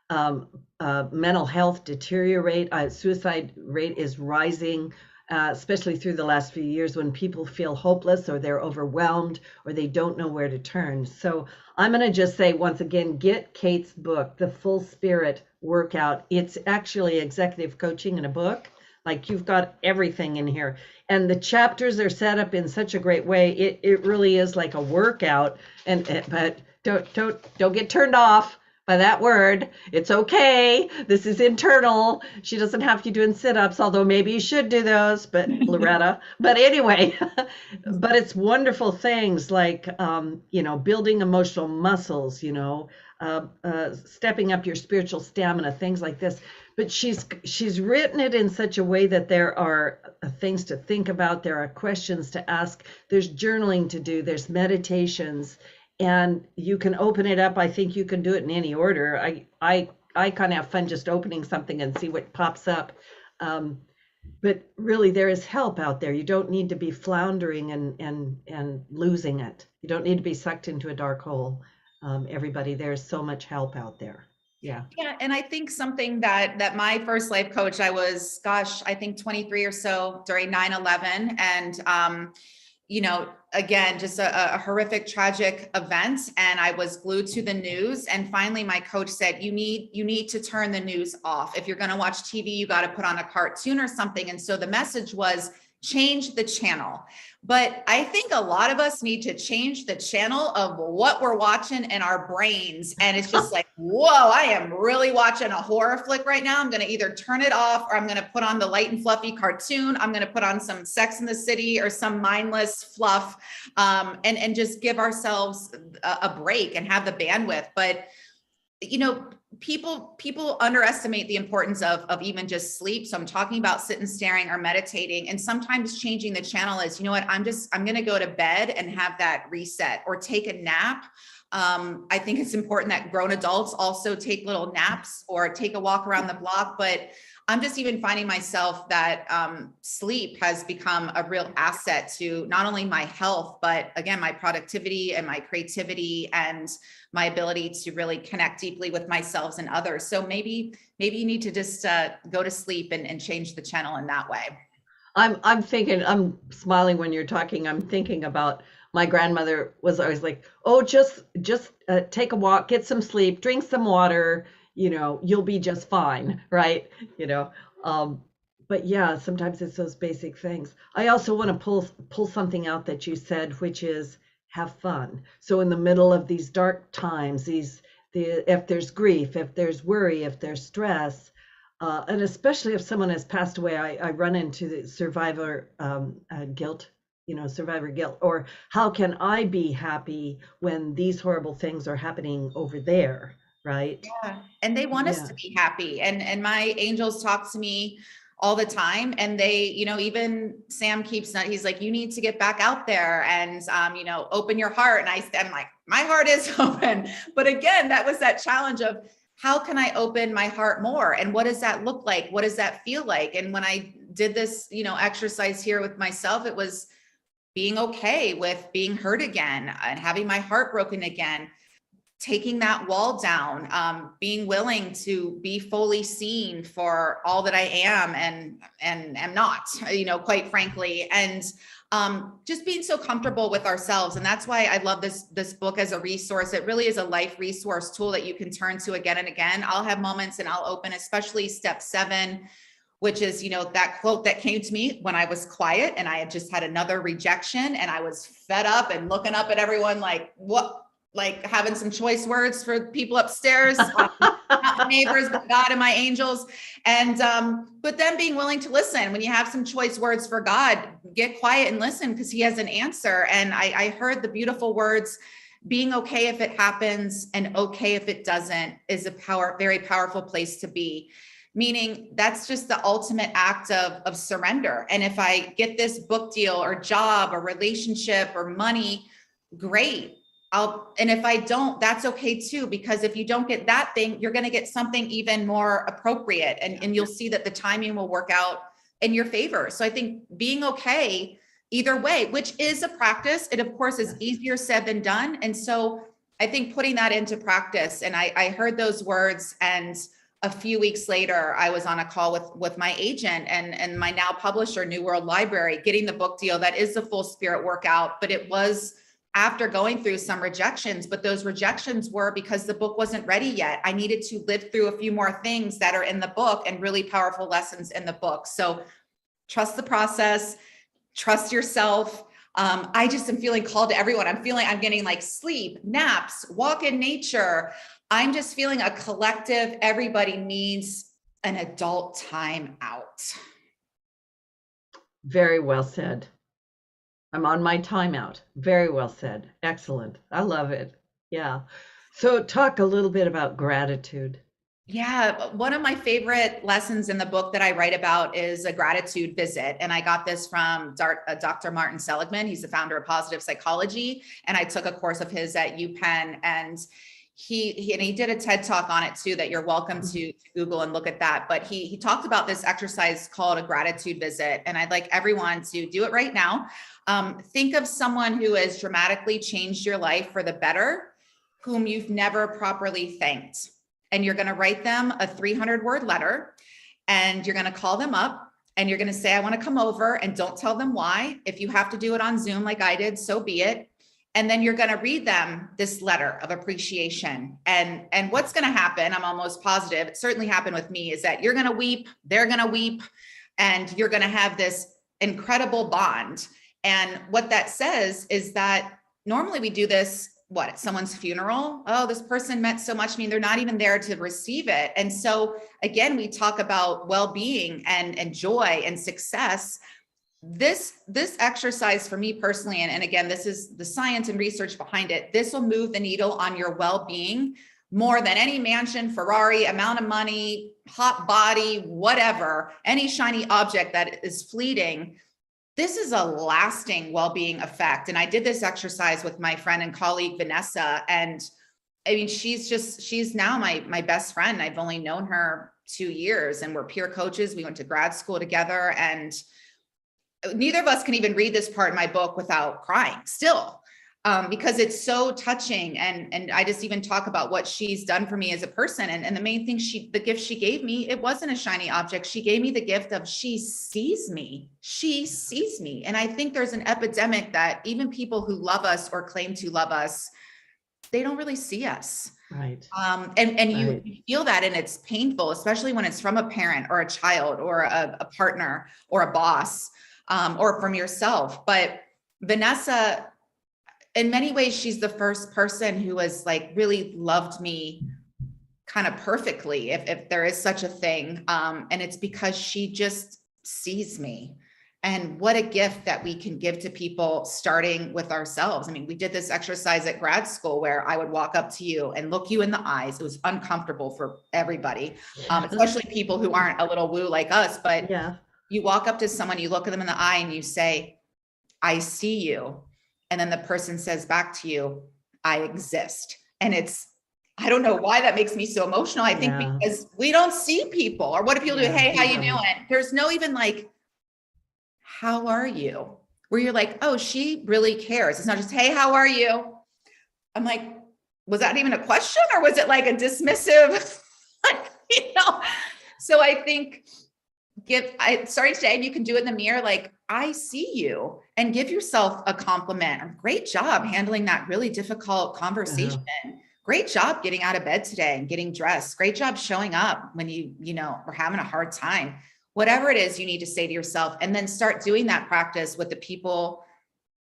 mental health deteriorate. Suicide rate is rising. Especially through the last few years, when people feel hopeless, or they're overwhelmed, or they don't know where to turn. So I'm going to just say once again, get Kate's book, The Full Spirit Workout. It's actually executive coaching in a book. Like, you've got everything in here. And the chapters are set up in such a great way. It really is like a workout. But don't get turned off by that word. It's okay. This is internal. She doesn't have you doing sit-ups, although maybe you should do those, but Loretta. But anyway, but it's wonderful things like, building emotional muscles, stepping up your spiritual stamina, things like this. But she's written it in such a way that there are things to think about. There are questions to ask. There's journaling to do. There's meditations. And you can open it up. I think you can do it in any order. I kind of have fun just opening something and see what pops up. But really, there is help out there. You don't need to be floundering and losing it. You don't need to be sucked into a dark hole. Everybody, there's so much help out there. Yeah. Yeah. And I think something that my first life coach, I was, I think 23 or so during 9/11. And, again, just a horrific, tragic event. And I was glued to the news. And finally, my coach said, you need to turn the news off. If you're going to watch TV, you got to put on a cartoon or something. And so the message was, change the channel. But I think a lot of us need to change the channel of what we're watching in our brains. And it's just like, whoa, I am really watching a horror flick right now. I'm going to either turn it off, or I'm going to put on the light and fluffy cartoon. I'm going to put on some Sex in the City or some mindless fluff, and just give ourselves a break and have the bandwidth. But you know, people underestimate the importance of even just sleep. So I'm talking about sitting, staring, or meditating. And sometimes changing the channel is, you know what, I'm going to go to bed and have that reset, or take a nap. I think it's important that grown adults also take little naps or take a walk around the block. But I'm just even finding myself that sleep has become a real asset to not only my health, but again, my productivity and my creativity and my ability to really connect deeply with myself and others. So maybe you need to just go to sleep and change the channel in that way. I'm thinking, I'm smiling when you're talking. I'm thinking about my grandmother was always like, oh, just take a walk, get some sleep, drink some water, you'll be just fine, right? But yeah, sometimes it's those basic things. I also want to pull something out that you said, which is have fun. So in the middle of these dark times, if there's grief, if there's worry, if there's stress, and especially if someone has passed away, I run into the survivor guilt, survivor guilt, or how can I be happy when these horrible things are happening over there, right? Yeah. And they want us to be happy. And my angels talk to me all the time. And they, even Sam he's like, you need to get back out there and, open your heart. And I'm like, my heart is open. But again, that was that challenge of, how can I open my heart more? And what does that look like? What does that feel like? And when I did this, exercise here with myself, it was being okay with being hurt again and having my heart broken again, taking that wall down, being willing to be fully seen for all that I am and am not, quite frankly, and just being so comfortable with ourselves. And that's why I love this book as a resource. It really is a life resource tool that you can turn to again and again. I'll have moments and I'll open, especially step 7, which is, that quote that came to me when I was quiet and I had just had another rejection and I was fed up and looking up at everyone like, what? Like having some choice words for people upstairs, not my neighbors, but God and my angels. And, but then being willing to listen. When you have some choice words for God, get quiet and listen, because he has an answer. And I heard the beautiful words, being okay if it happens and okay if it doesn't, is a very powerful place to be. Meaning that's just the ultimate act of surrender. And if I get this book deal or job or relationship or money, great. And if I don't, that's okay too, because if you don't get that thing, you're going to get something even more appropriate, and you'll see that the timing will work out in your favor. So I think being okay either way, which is a practice, it of course is easier said than done. And so I think putting that into practice, and I heard those words, and a few weeks later, I was on a call with my agent and my now publisher, New World Library, getting the book deal. That is the full spirit workout, but it was after going through some rejections, but those rejections were because the book wasn't ready yet. I needed to live through a few more things that are in the book and really powerful lessons in the book. So trust the process, trust yourself. I just am feeling called to everyone. I'm getting like sleep, naps, walk in nature. I'm just feeling a collective, everybody needs an adult time out. Very well said. I'm on my timeout. Very well said. Excellent. I love it. Yeah. So talk a little bit about gratitude. Yeah. One of my favorite lessons in the book that I write about is a gratitude visit. And I got this from Dr. Martin Seligman. He's the founder of positive psychology. And I took a course of his at UPenn, and he did a TED talk on it too, that you're welcome to Google and look at that. But he talked about this exercise called a gratitude visit. And I'd like everyone to do it right now. Think of someone who has dramatically changed your life for the better, whom you've never properly thanked. And you're going to write them a 300-word letter, and you're going to call them up, and you're going to say, I want to come over, and don't tell them why. If you have to do it on Zoom like I did, so be it. And then you're going to read them this letter of appreciation. And what's going to happen, I'm almost positive, it certainly happened with me, is that you're going to weep, they're going to weep, and you're going to have this incredible bond. And what that says is that normally we do this, at someone's funeral? Oh, this person meant so much to me. They're not even there to receive it. And so again, we talk about well-being and joy and success. This exercise for me personally, and again, this is the science and research behind it. This will move the needle on your well-being more than any mansion, Ferrari, amount of money, hot body, whatever, any shiny object that is fleeting. This is a lasting well-being effect. And I did this exercise with my friend and colleague, Vanessa. And I mean, she's now my best friend. I've only known her 2 years and we're peer coaches. We went to grad school together, and neither of us can even read this part in my book without crying still, because it's so touching. And I just even talk about what she's done for me as a person. And the main thing the gift she gave me, it wasn't a shiny object. She gave me the gift of she sees me. She sees me. And I think there's an epidemic that even people who love us or claim to love us, they don't really see us. Right. And you feel that, and it's painful, especially when it's from a parent or a child or a partner or a boss, or from yourself. But Vanessa, in many ways, she's the first person who has like really loved me kind of perfectly, if there is such a thing. And it's because she just sees me. And what a gift that we can give to people, starting with ourselves. I mean, we did this exercise at grad school where I would walk up to you and look you in the eyes. It was uncomfortable for everybody, especially people who aren't a little woo like us. But yeah, you walk up to someone, you look at them in the eye and you say, I see you. And then the person says back to you, I exist. And I don't know why that makes me so emotional. I think because we don't see people, or what if people do, hey, how you doing? There's no even like, how are you? Where you're like, oh, she really cares. It's not just, hey, how are you? I'm like, was that even a question? Or was it like a dismissive, So I think starting today, and you can do it in the mirror, like, I see you, and give yourself a compliment. Great job handling that really difficult conversation. Great job getting out of bed today and getting dressed. Great job showing up when you are having a hard time. Whatever it is you need to say to yourself, and then start doing that practice with the people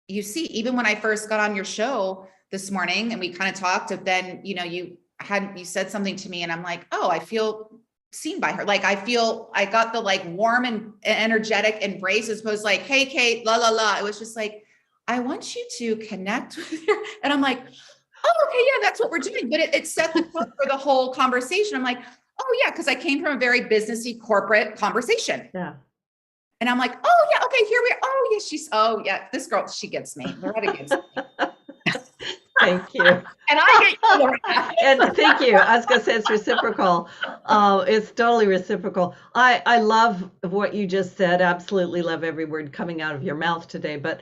you see. Even when I first got on your show this morning and we kind of talked, then, you said something to me and I'm like, oh, I feel seen by her. Like, I got the like warm and energetic embrace, as opposed to like, hey, Kate, la, la, la. It was just like, I want you to connect with her. And I'm like, oh, okay, yeah, that's what we're doing. But it set the tone for the whole conversation. I'm like, oh yeah, because I came from a very businessy corporate conversation. Yeah. And I'm like, oh yeah, okay, here we are. Oh yeah, this girl, she gets me. Loretta gets me. Thank you. And I get you, Loretta. And thank you. I was gonna say it's reciprocal. It's totally reciprocal. I love what you just said. Absolutely love every word coming out of your mouth today. But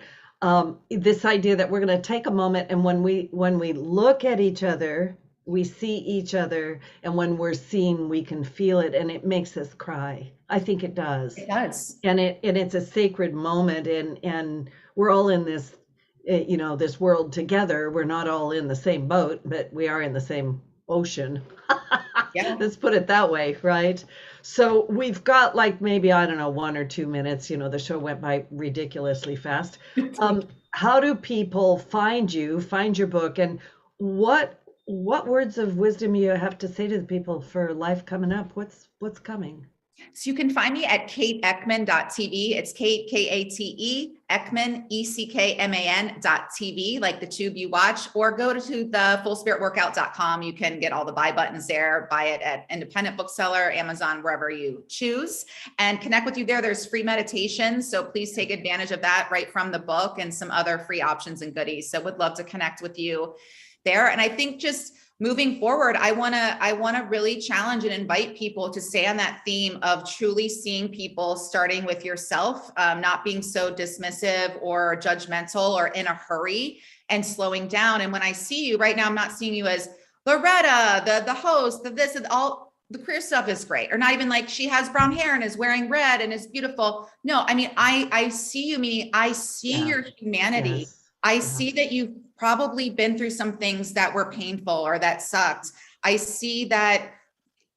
this idea that we're gonna take a moment, and when we look at each other, we see each other, and when we're seen, we can feel it, and it makes us cry. I think it does. It does. And it's a sacred moment, and we're all in this, this world together. We're not all in the same boat, but we are in the same ocean. Yeah. Let's put it that way, right? So we've got like maybe, I don't know, 1 or 2 minutes. The show went by ridiculously fast. How do people find you, find your book, and what words of wisdom you have to say to the people for life coming up? What's coming? So you can find me at kateeckman.tv. It's Kate, K-A-T-E, Eckman, E-C-K-M-A-N.tv, like the tube you watch, or go to the fullspiritworkout.com. You can get all the buy buttons there, buy it at independent bookseller, Amazon, wherever you choose, and connect with you there. There's free meditations. So please take advantage of that right from the book, and some other free options and goodies. So would love to connect with you there. And I think just moving forward, I want to really challenge and invite people to stay on that theme of truly seeing people, starting with yourself, not being so dismissive or judgmental or in a hurry, and slowing down. And when I see you right now, I'm not seeing you as Loretta, the host, this and all. The career stuff is great, or not even like she has brown hair and is wearing red and is beautiful. No, I mean, I see you, meaning I see your humanity. Yes. I see that you've probably been through some things that were painful or that sucked. I see that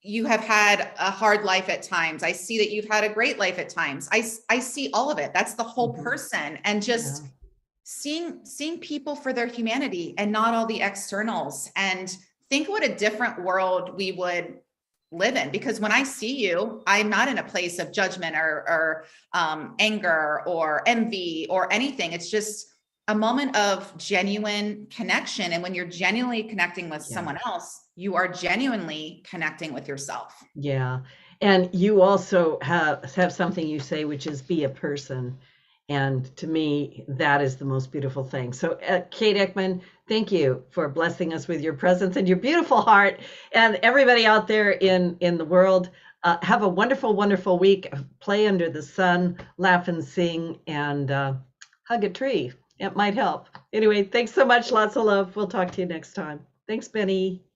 you have had a hard life at times. I see that you've had a great life at times. I see all of it. That's the whole person. And just seeing people for their humanity and not all the externals. And think what a different world we would live in, because when I see you, I'm not in a place of judgment or anger or envy or anything. It's just a moment of genuine connection. And when you're genuinely connecting with someone else, you are genuinely connecting with yourself. Yeah. And you also have something you say, which is be a person. And to me, that is the most beautiful thing. So, Kate Eckman, thank you for blessing us with your presence and your beautiful heart. And everybody out there in the world, have a wonderful, wonderful week. Play under the sun, laugh and sing, and hug a tree. It might help. Anyway, thanks so much. Lots of love. We'll talk to you next time. Thanks, Benny.